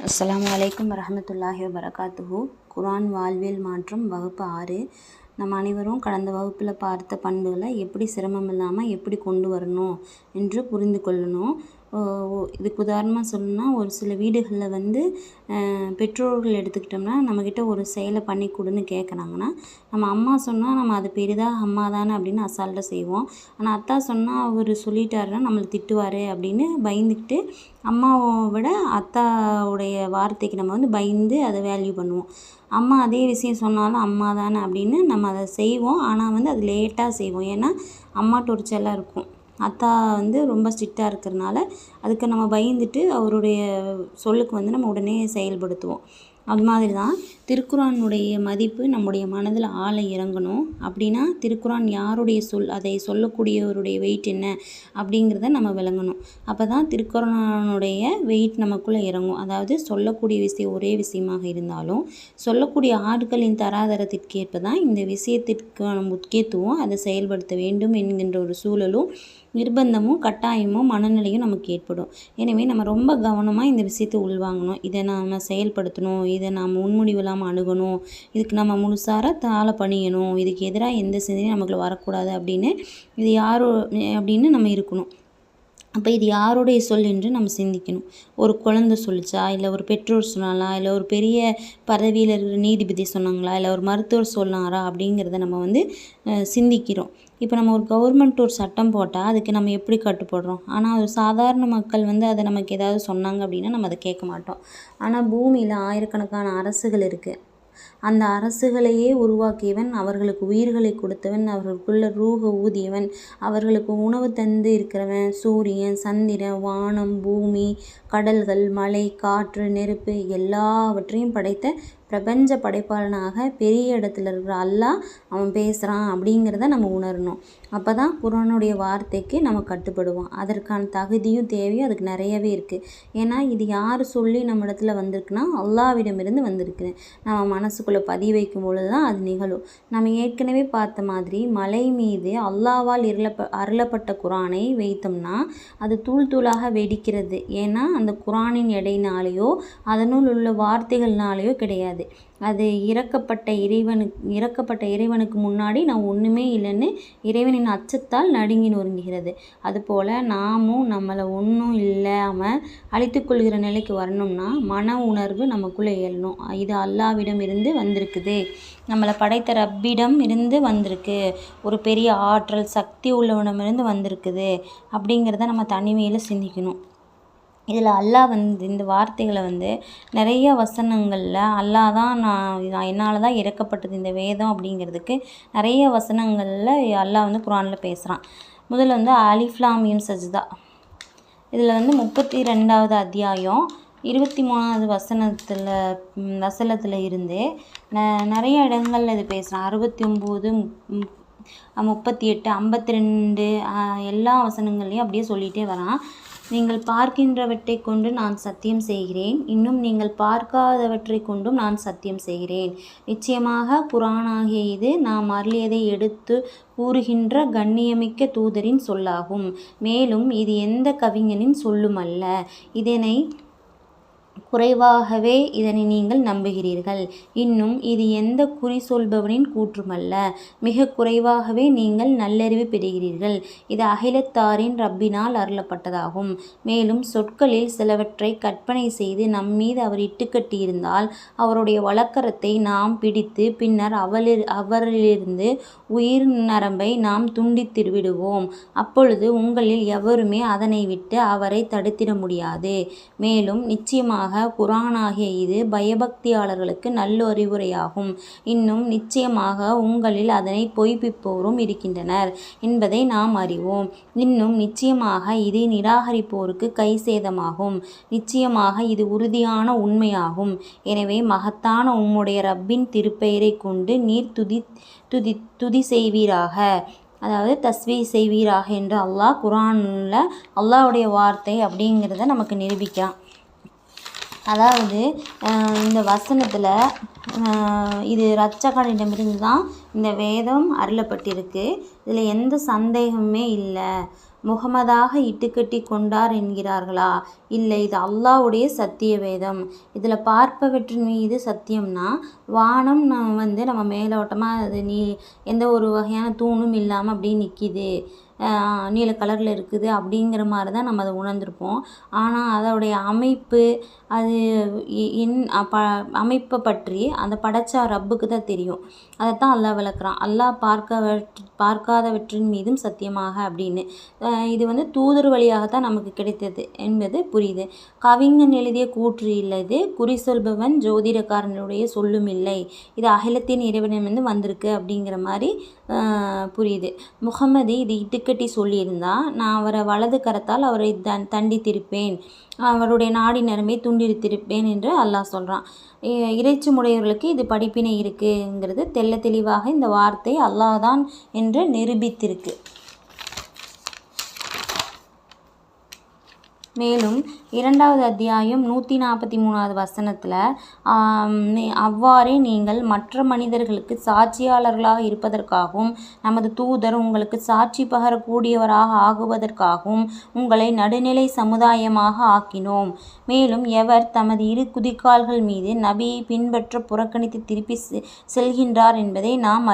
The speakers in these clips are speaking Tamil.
அஸ்ஸலாமு அலைக்கும் வரஹ்மத்துல்லாஹி வபரகாத்துஹு. குர்ஆன் வாழ்வியல் மாற்றம் வகுப்பு 6. நம்ம அனைவரும் கடந்த வகுப்பில் பார்த்த பண்புகளை எப்படி சிரமம் இல்லாமல் எப்படி கொண்டு வரணும் என்று புரிந்து கொள்ளணும். இதுக்கு உதாரணமாக சொல்லணும்னா, ஒரு சில வீடுகளில் பெற்றோர்கள் எடுத்துக்கிட்டோம்னா, நம்மக்கிட்ட ஒரு செயலை பண்ணி கொடுன்னு கேட்குறாங்கன்னா, நம்ம அம்மா சொன்னால் நம்ம அது பெரிதாக அம்மா தானே அப்படின்னு அசால்ட்டாக செய்வோம். ஆனால் அத்தா சொன்னால் அவர் சொல்லிட்டாருன்னா நம்மளை திட்டுவார் அப்படின்னு பயந்துக்கிட்டு அம்மாவை விட அத்தாவுடைய வார்த்தைக்கு நம்ம பயந்து அதை வேல்யூ பண்ணுவோம். அம்மா அதே விஷயம் சொன்னாலும் அம்மா தானே அப்படின்னு நம்ம அதை செய்வோம். ஆனால் அது லேட்டாக செய்வோம். ஏன்னா அம்மாட்ட ஒரு செல்லம் இருக்கும். அத்தா ரொம்ப ஸ்ட்ரிக்டாக இருக்கிறனால அதுக்கு நம்ம பயந்துட்டு அவருடைய சொல்லுக்கு நம்ம உடனே செயல்படுத்துவோம். அது மாதிரி தான் திருக்குர்ஆனுடைய மதிப்பு நம்முடைய மனதில் ஆழ இறங்கணும். அப்படின்னா திருக்குர்ஆன் யாருடைய அதை சொல்லக்கூடியவருடைய வெயிட் என்ன அப்படிங்கிறத நம்ம விளங்கணும். அப்போ தான் திருக்குர்ஆனுடைய வெயிட் நமக்குள்ளே இறங்கும். அதாவது சொல்லக்கூடிய விஷயம் ஒரே விஷயமாக இருந்தாலும் சொல்லக்கூடிய ஆட்களின் தராதரத்திற்கேற்ப தான் இந்த விஷயத்திற்கான முக்கியத்துவம் அதை செயல்படுத்த வேண்டும் என்கின்ற ஒரு சூழலும் நிர்பந்தமும் கட்டாயமும் மனநிலையும் நமக்கு ஏற்படும். எனவே நம்ம ரொம்ப கவனமாக இந்த விஷயத்தை உள்வாங்கணும். இதை நாம் செயல்படுத்தணும், இதை நாம் முன்முடிவு இல்லாமல் அணுகணும், இதுக்கு நம்ம முழுசார தாழ பணியணும், இதுக்கு எதிராக எந்த சிந்தனையும் நமக்குள்ள வரக்கூடாது அப்படின்னு இது யாரோ அப்படின்னு நம்ம இருக்கணும். அப்போ இது யாருடைய சொல் என்று நம்ம சிந்திக்கணும். ஒரு குழந்தை சொல்லிச்சா, இல்லை ஒரு பெற்றோர் சொன்னாலா, இல்லை ஒரு பெரிய பதவியில் இருக்கிற நீதிபதி சொன்னாங்களா, இல்லை ஒரு மருத்துவர் சொன்னாரா அப்படிங்கிறத நம்ம சிந்திக்கிறோம். இப்போ நம்ம ஒரு கவர்மெண்ட் ஒரு சட்டம் போட்டால் அதுக்கு நம்ம எப்படி கட்டுப்படுறோம்? ஆனால் ஒரு சாதாரண மக்கள் அதை நமக்கு ஏதாவது சொன்னாங்க அப்படின்னா நம்ம அதை கேட்க மாட்டோம். ஆனால் பூமியில் ஆயிரக்கணக்கான அரசுகள் இருக்குது. அந்த அரசுகளையே உருவாக்கியவன், அவர்களுக்கு உயிர்களை கொடுத்தவன், அவர்களுக்குள்ள ரூஹ ஊதியவன், அவர்களுக்கு உணவு தந்து இருக்கிறவன், சூரியன், சந்திரன், வானம், பூமி, கடல்கள், மலை, காற்று, நெருப்பு எல்லாவற்றையும் படைத்த பிரபஞ்ச படைப்பாளனாக பெரிய இடத்துல இருக்கிற அல்லாஹ் அவன் பேசுகிறான் அப்படிங்கிறத நம்ம உணரணும். அப்போ தான் குர்ஆனுடைய வார்த்தைக்கு நம்ம கட்டுப்படுவோம். அதற்கான தகுதியும் தேவையும் அதுக்கு நிறையவே இருக்குது. ஏன்னா இது யார் சொல்லி நம்ம இடத்துல வந்திருக்குன்னா அல்லாஹ்விடமிருந்து வந்திருக்கு. நம்ம மனசுக்குள்ளே பதிவு வைக்கும் பொழுது தான் அது நிகழும். நம்ம ஏற்கனவே பார்த்த மாதிரி மலை மீது அல்லாஹ்வால் அருளப்பட்ட குர்ஆனை வைத்தோம்னா அது தூள் தூளாக வெடிக்கிறது. ஏன்னா அந்த குர்ஆனின் எடையினாலேயோ அதனுள் உள்ள வார்த்தைகள்னாலேயோ கிடையாது. அது இறக்கப்பட்ட இறைவனுக்கு முன்னாடி நான் ஒன்றுமே இல்லைன்னு இறைவனின் அச்சத்தால் நடுங்கி நொறுங்குகிறது. அதுபோல் நாமும் நம்மளை ஒன்றும் இல்லாமல் அழித்து கொள்கிற நிலைக்கு வரணும்னா மன உணர்வு நமக்குள்ளே எழணும். இது அல்லாஹ்விடம் இருந்து வந்திருக்குது, நம்மளை படைத்த ரப்பிடம் இருந்து வந்திருக்கு, ஒரு பெரிய ஆற்றல் சக்தி உள்ளவனிடமிருந்து வந்திருக்குது அப்படிங்கிறத நம்ம தனிமையில் சிந்திக்கணும். இதில் அல்லாஹ் இந்த வார்த்தைகளை நிறைய வசனங்களில் அல்லாஹ் தான் நான் என்னால் தான் இறக்கப்பட்டது இந்த வேதம் அப்படிங்கிறதுக்கு நிறைய வசனங்களில் அல்லாஹ் குர்ஆனில் பேசுகிறான். முதல்ல அலிஃப் லாம் மீம் சஜ்தா, இதில் 32வது அத்தியாயம் 23வது வசனத்தில் இருந்து நிறைய இடங்களில் இது பேசுகிறான். 69, 38, 52 எல்லா வசனங்கள்லையும் அப்படியே சொல்லிகிட்டே வரான். நீங்கள் பார்க்கின்றவற்றை கொண்டு நான் சத்தியம் செய்கிறேன், இன்னும் நீங்கள் பார்க்காதவற்றை கொண்டும் நான் சத்தியம் செய்கிறேன். நிச்சயமாக குர்ஆனாகிய இது நாம் அருளியதை எடுத்து கூறுகின்ற கண்ணியமிக்க தூதரின் சொல்லாகும். மேலும் இது எந்த கவிஞனின் சொல்லுமல்ல. குறைவாகவே இதனை நீங்கள் நம்புகிறீர்கள். இன்னும் இது எந்த குறி சொல்பவனின் கூற்றுமல்ல. மிக குறைவாகவே நீங்கள் நல்லறிவு பெறுகிறீர்கள். இது அகிலத்தாரின் ரப்பினால் அருளப்பட்டதாகும். மேலும் சொற்களில் சிலவற்றை கற்பனை செய்து நம்மீது அவர் இட்டுக்கட்டியிருந்தால் அவருடைய வழக்கரத்தை நாம் பிடித்து பின்னர் அவரிலிருந்து உயிர் நரம்பை நாம் துண்டித்து விடுவோம். அப்பொழுது உங்களில் எவருமே அதனை விட்டு அவரை தடுத்திட முடியாது. மேலும் நிச்சயமாக குர்ஆனாகிய இது பயபக்தியாளர்களுக்கு நல்லறிவுரையாகும். இன்னும் நிச்சயமாக உங்களில் அதனை பொய்ப்பிப்போரும் இருக்கின்றனர் என்பதை நாம் அறிவோம். இன்னும் நிச்சயமாக இது நிராகரிப்போருக்கு கை சேதமாகும். நிச்சயமாக இது உறுதியான உண்மையாகும். எனவே மகத்தான உம்முடைய ரப்பின் திருப்பெயரை கொண்டு நீர் துதி செய்வீராக, அதாவது தஸ்பீஹ் செய்வீராக என்று அல்லாஹ் குர்ஆனில் அல்லாஹ்வுடைய வார்த்தை அப்படிங்கிறத நமக்கு நிரூபிக்கிறான். அதாவது இந்த வசனத்தில் இது இரட்சகனிடமிருந்து தான் இந்த வேதம் அருளப்பட்டிருக்கு. இதில் எந்த சந்தேகமே இல்லை. முகமதாக இட்டுக்கட்டி கொண்டார் என்கிறார்களா? இல்லை, இது அல்லாஹ்வுடைய சத்திய வேதம். இதில் பார்ப்பவற்றின் மீது சத்தியம்னா வானம் நம்ம மேலோட்டமாக அது எந்த ஒரு வகையான தூணும் இல்லாமல் அப்படியே நிற்கிது, நீல கலரில் இருக்குது அப்படிங்கிற மாதிரி தான் நம்ம அதை உணர்ந்திருப்போம். ஆனால் அதோடைய அமைப்பு, அது அமைப்பை பற்றி அந்த படைச்ச ரப்புக்கு தான் தெரியும். அதைத்தான் அல்லாஹ் விளக்குறான். அல்லாஹ் பார்க்காதவற்றின் மீதும் சத்தியமாக அப்படின்னு. இது தூதர் வழியாகத்தான் நமக்கு கிடைத்தது என்பது புரியுது. கவிஞன் எழுதிய கூற்று இல்லை, இது குறி சொல்பவன் ஜோதிடக்காரனுடைய சொல்லும் இல்லை, இது அகிலத்தின் இறைவனிடமிருந்து வந்திருக்கு அப்படிங்கிற மாதிரி புரியுது. முகமது இது இட்டுக்கட்டி சொல்லியிருந்தா நான் அவரை வலது கரத்தால் அவரை தண்டித்திருப்பேன், அவருடைய நாடி நரம்பை துண்டித்திருப்பேன் என்று அல்லாஹ் சொல்கிறான். இறைச்சி முடையவர்களுக்கு இது படிப்பினை இருக்குங்கிறது தெள்ள தெளிவாக இந்த வார்த்தை அல்லாஹ் தான் என்று நிரூபித்திருக்கு. மேலும் 2வது அத்தியாயம் 143வது வசனத்தில் அவ்வாறே நீங்கள் மற்ற மனிதர்களுக்கு சாட்சியாளர்களாக இருப்பதற்காகவும் நமது தூதர் உங்களுக்கு சாட்சி பகரக்கூடியவராக ஆகுவதற்காகவும் உங்களை நடுநிலை சமுதாயமாக ஆக்கினோம். மேலும் எவர் தமது இரு குதிகால்கள் மீது நபியை பின்பற்ற புறக்கணித்து திருப்பி செல்கின்றார் என்பதை நாம்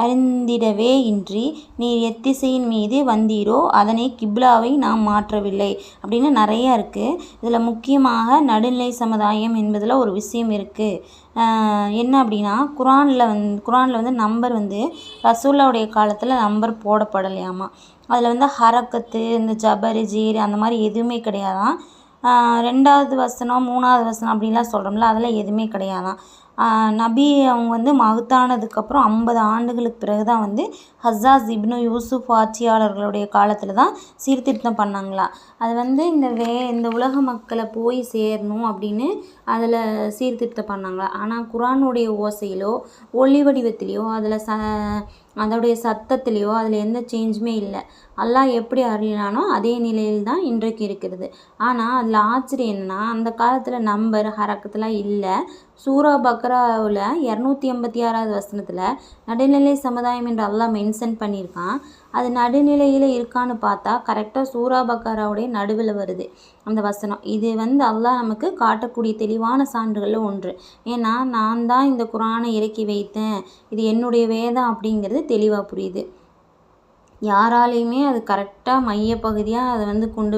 அறிந்திடவே இன்றி நீர் எத்திசையின் மீது வந்தீரோ அதனை கிப்லாவை நாம் மாற்றவில்லை அப்படின்னு நிறையா இருக்குது. இதில் முக்கியமாக நடுநிலை சமுதாயம் என்பதில் ஒரு விஷயம் இருக்குது. என்ன அப்படின்னா, குரானில் நம்பர் ரசூலுல்லாவுடைய காலத்தில் நம்பர் போடப்படலையாமா. அதில் ஹரக்கத்து, இந்த ஜபரு, ஜீர் அந்த மாதிரி எதுவுமே கிடையாதான். 2வது வசனம் 3வது வசனம் அப்படின்லாம் சொல்கிறோம்ல, அதெல்லாம் எதுவுமே கிடையாதான். நபி அவங்க மகுத்தானதுக்கப்புறம் 50 ஆண்டுகளுக்கு பிறகு தான் ஹஜ்ஜாஜ் இப்னு யூசுஃப் ஆட்சியாளர்களுடைய காலத்தில் தான் சீர்திருத்தம் பண்ணாங்களா. அது இந்த உலக மக்களை போய் சேரணும் அப்படின்னு அதில் சீர்திருத்தம் பண்ணாங்களா. ஆனால் குரானுடைய ஓசையிலோ ஒளி வடிவத்திலையோ அதோடைய சத்தத்திலையோ அதில் எந்த சேஞ்சுமே இல்லை. அல்லாஹ் எப்படி அருளினானோ அதே நிலையில் தான் இன்றைக்கு இருக்கிறது. ஆனால் அதில் ஆச்சரியம் என்னன்னா, அந்த காலத்தில் நம்பர் ஹரக்கத்துலாம் இல்லை. சூரா பக்ராவில் 286வது வசனத்தில் நடுநிலை சமுதாயம் என்று அல்லாஹ் மென்ஷன் பண்ணியிருக்கான். அது நடுநிலையில் இருக்கான்னு பார்த்தா கரெக்டாக சூரா பக்ராவுடைய நடுவில் வருது அந்த வசனம். இது அல்லாஹ் நமக்கு காட்டக்கூடிய தெளிவான சான்றுகளில் ஒன்று. ஏன்னா நான் தான் இந்த குரானை இறக்கி வைத்தேன், இது என்னுடைய வேதம் அப்படிங்கிறது தெளிவாக புரியுது. யாராலையுமே அது கரெக்டாக மையப்பகுதியாக அதை கொண்டு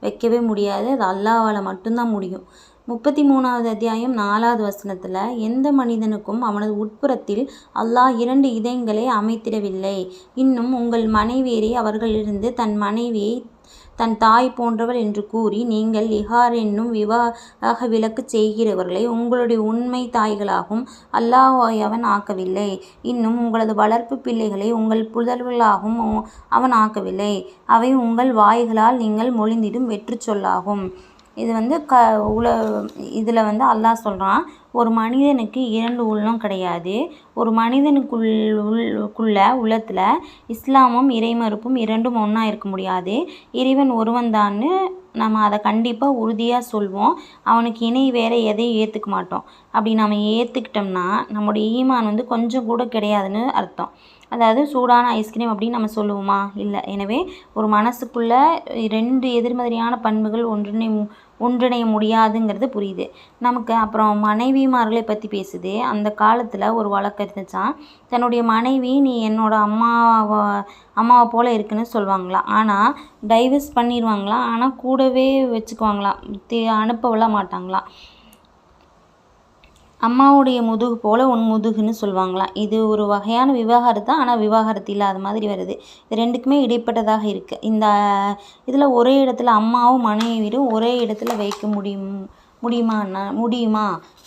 வைக்கவே முடியாது. அது அல்லாஹ்வால் மட்டும்தான் முடியும். 33வது அத்தியாயம் 4வது வசனத்தில் எந்த மனிதனுக்கும் அவனது உட்புறத்தில் அல்லாஹ் 2 இதயங்களை அமைத்திடவில்லை. இன்னும் உங்கள் மனைவியரை அவர்களிலிருந்து தன் மனைவியை தன் தாய் போன்றவள் என்று கூறி நீங்கள் இஹார் என்னும் விவாக விலக்கு செய்கிறவர்களை உங்களுடைய உண்மை தாய்களாகவும் அல்லாஹ் அவன் ஆக்கவில்லை. இன்னும் உங்களது வளர்ப்பு பிள்ளைகளை உங்கள் புதல்வர்களாகவும் அவன் ஆக்கவில்லை. அவை உங்கள் வாய்களால் நீங்கள் மொழிந்திடும் வெற்று சொல்லாகும். இது இதில் அல்லாஹ் சொல்கிறான், ஒரு மனிதனுக்கு 2 உள்ளம் கிடையாது. ஒரு மனிதனுக்குள்ள உள்ளத்தில் இஸ்லாமும் இறைமறுப்பும் 2ம் ஒன்றா இருக்க முடியாது. இறைவன் ஒருவன் தான்னு நம்ம அதை கண்டிப்பாக உறுதியாக சொல்வோம். அவனுக்கு இணை வேறு எதையும் ஏற்றுக்க மாட்டோம். அப்படி நம்ம ஏற்றுக்கிட்டோம்னா நம்முடைய ஈமான் கொஞ்சம் கூட கிடையாதுன்னு அர்த்தம். அதாவது சூடான ஐஸ்கிரீம் அப்படின்னு நம்ம சொல்லுவோமா? இல்லை. எனவே ஒரு மனசுக்குள்ளே 2 எதிர்மறையான பண்புகள் ஒன்றிணைய முடியாதுங்கிறது புரியுது நமக்கு. அப்புறம் மனைவிமார்களை பற்றி பேசுது. அந்த காலத்தில் ஒரு வழக்கம் இருந்துச்சான், தன்னுடைய மனைவி நீ என்னோட அம்மாவை போல் இருக்குன்னு சொல்லுவாங்களாம். ஆனால் டைவர்ஸ் பண்ணிடுவாங்களாம். ஆனால் கூடவே வச்சுக்குவாங்களாம், அனுப்பவெல்லாம் மாட்டாங்களாம். அம்மாவுடைய முதுகு போல் உன் முதுகுன்னு சொல்லுவாங்களாம். இது ஒரு வகையான விவாகரத்து, ஆனால் விவாகரத்து இல்லாத மாதிரி வருது. இது 2க்குமே இடைப்பட்டதாக இருக்குது. இந்த இதில் ஒரே இடத்துல அம்மாவும் மனைவியும் ஒரே இடத்துல வைக்க முடியுமா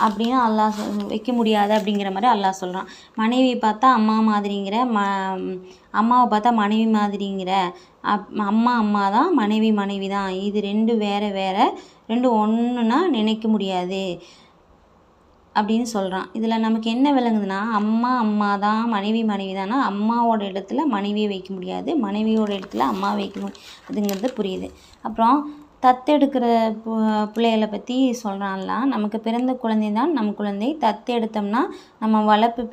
அப்படின்னு அல்லாஹ் வைக்க முடியாது அப்படிங்கிற மாதிரி அல்லாஹ் சொல்கிறான். மனைவி பார்த்தா அம்மா மாதிரிங்கிற, அம்மாவை பார்த்தா மனைவி மாதிரிங்கிற, அம்மா தான், மனைவி தான். இது 2 வேறு 2 ஒன்றுனா நினைக்க முடியாது அப்படின்னு சொல்கிறான். இதில் நமக்கு என்ன விளங்குதுன்னா, அம்மா தான், மனைவி தானா, அம்மாவோட இடத்துல மனைவியை வைக்க முடியாது, மனைவியோட இடத்துல அம்மா வைக்கணும் அதுங்கிறது புரியுது. அப்புறம் தத்தெடுக்கிற பிள்ளைகளை பற்றி சொல்கிறான்லாம். நமக்கு பிறந்த குழந்தை தான் நம் குழந்தை. தத்தெடுத்தோம்னா நம்ம வளர்ப்பு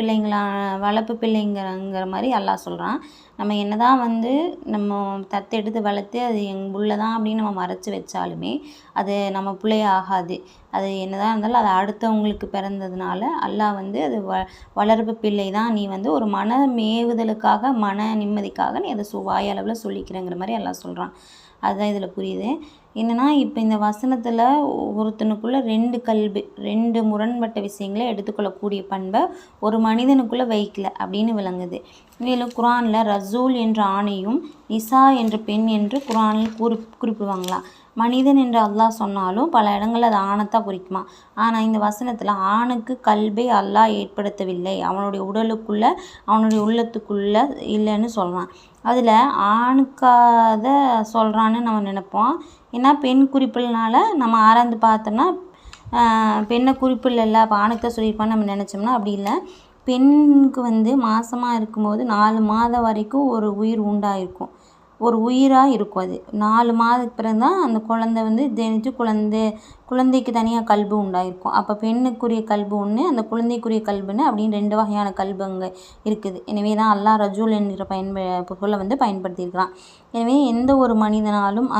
பிள்ளைங்கிற மாதிரி அல்லாஹ் சொல்கிறான். நம்ம என்னதான் வந்து நம்ம தத்தெடுத்து வளர்த்து அது புள்ள தான் அப்படின்னு நம்ம மறைச்சி வச்சாலுமே அது நம்ம பிள்ளை ஆகாது. அது என்னதான் இருந்தாலும் அது அடுத்தவங்களுக்கு பிறந்ததுனால அல்லாஹ் வந்து அது வளர்ப்பு பிள்ளை தான், நீ வந்து ஒரு மன மேவுதலுக்காக மன நிம்மதிக்காக நீ அதை வாயளவில் சொல்லிக்கிறேங்கிற மாதிரி அல்லாஹ் சொல்கிறான். அதுதான் இதில் புரியுது. என்னென்னா இப்போ இந்த வசனத்தில் ஒருத்தனுக்குள்ளே 2 முரண்பட்ட விஷயங்களை எடுத்துக்கொள்ளக்கூடிய பண்பை ஒரு மனிதனுக்குள்ளே வைக்கல அப்படின்னு விளங்குது. மேலும் குரானில் ரசூல் என்ற ஆணையும் நிசா என்ற பெண் என்று குரானில் குறிப்பிடுவாங்களாம். மனிதன் என்று அல்லாஹ் சொன்னாலும் பல இடங்களில் அது ஆணைத்தான் குறிக்குமா. ஆனால் இந்த வசனத்தில் ஆணுக்கு கல்பை அல்லாஹ் ஏற்படுத்தவில்லை, அவனுடைய உடலுக்குள்ளே அவனுடைய உள்ளத்துக்குள்ளே இல்லைன்னு சொல்கிறான். அதில் ஆணுக்காக சொல்கிறான்னு நம்ம நினைப்போம். ஏன்னா பெண் குறிப்பில்னால நம்ம ஆராய்ந்து பார்த்தோம்னா பெண்ணை குறிப்பில்லை, அப்போ ஆணுக்கு தான் சொல்லியிருப்பான்னு நம்ம நினச்சோம்னா அப்படி இல்லை. பெண்ணுக்கு வந்து மாதமாக இருக்கும்போது 4 மாதம் வரைக்கும் ஒரு உயிர் உண்டாயிருக்கும், ஒரு உயிராக இருக்கும். அது 4 மாதத்துக்கு பிறகு தான் அந்த குழந்தை வந்து ஜெனிச்சு குழந்தைக்கு தனியாக கல்பு உண்டாயிருக்கும். அப்போ பெண்ணுக்குரிய கல்பு ஒன்று, அந்த குழந்தைக்குரிய கல்புன்னு அப்படின்னு 2 வகையான கல்பு அங்கே இருக்குது. எனவே தான் அல்லாஹ் ரஜூல் என்கிற சொல்லை வந்து பயன்படுத்தியிருக்கிறான். எனவே எந்த ஒரு மனிதனாலும்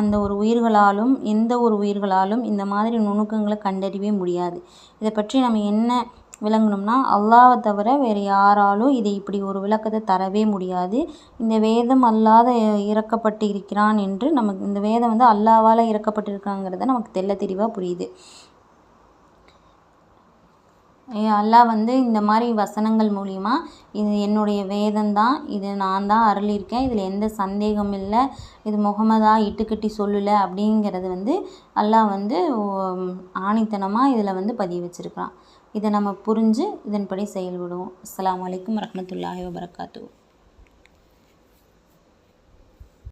எந்த ஒரு உயிர்களாலும் இந்த மாதிரி நுணுக்கங்களை கண்டறியவே முடியாது. இதை பற்றி நம்ம என்ன விளங்கணும்னா அல்லாஹ்வை தவிர வேறு யாராலும் இதை இப்படி ஒரு விளக்கத்தை தரவே முடியாது. இந்த வேதம் அல்லாத இறக்கப்பட்டு இருக்கிறான் என்று நமக்கு இந்த வேதம் வந்து அல்லாஹ்வால் இறக்கப்பட்டிருக்காங்கிறத நமக்கு தெளிவாக புரியுது. அல்லாஹ் வந்து இந்த மாதிரி வசனங்கள் மூலிமா இது என்னுடைய வேதம்தான், இது நான் தான் அருளியிருக்கேன், இதில் எந்த சந்தேகம் இல்லை, இது முகமதா இட்டுக்கட்டி சொல்லலை அப்படிங்கிறது வந்து அல்லாஹ் வந்து ஆணித்தனமாக இதில் வந்து பதிவு வச்சுருக்கிறான். இதை நம்ம புரிஞ்சு இதன்படி செயல்படுவோம். அஸ்ஸலாமு அலைக்கும் வரஹ்மத்துல்லாஹி வபரகாத்துஹு.